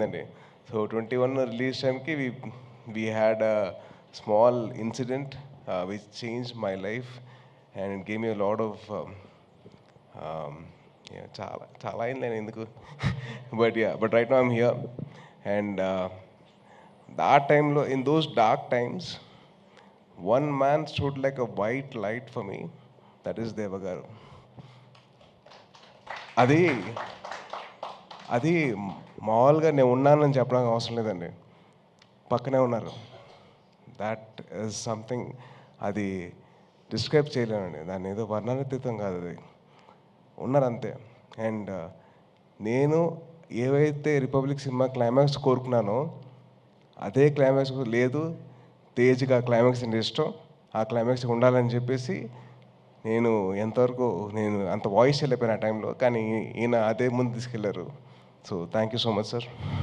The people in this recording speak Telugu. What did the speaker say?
అండి. సో 21 రిలీజ్ టైంకి we had a small incident which changed my life and it gave me a lot of um, yeah, చాలా అయింది నేను ఎందుకు but right now I'm here and ఆ టైంలో in those dark times one man stood like a white light for me, that is దేవ గారు. అది అది మామూలుగా నేను ఉన్నానని చెప్పడానికి అవసరం లేదండి, పక్కనే ఉన్నారు. దాట్ ఈజ్ సంథింగ్, అది డిస్క్రైబ్ చేయలేనండి, దాన్ని ఏదో వర్ణనాతీతం కాదు, అది ఉన్నారు అంతే. అండ్ నేను ఏవైతే రిపబ్లిక్ సినిమా క్లైమాక్స్ కోరుకున్నానో అదే క్లైమాక్స్ లేదు, తేజ్గా క్లైమాక్స్ అంటే ఇష్టం, ఆ క్లైమాక్స్ ఉండాలని చెప్పేసి నేను ఎంతవరకు నేను అంత వాయిస్ వెళ్ళిపోయాను ఆ టైంలో, కానీ ఈయన అదే ముందు తీసుకెళ్లారు. So thank you so much sir.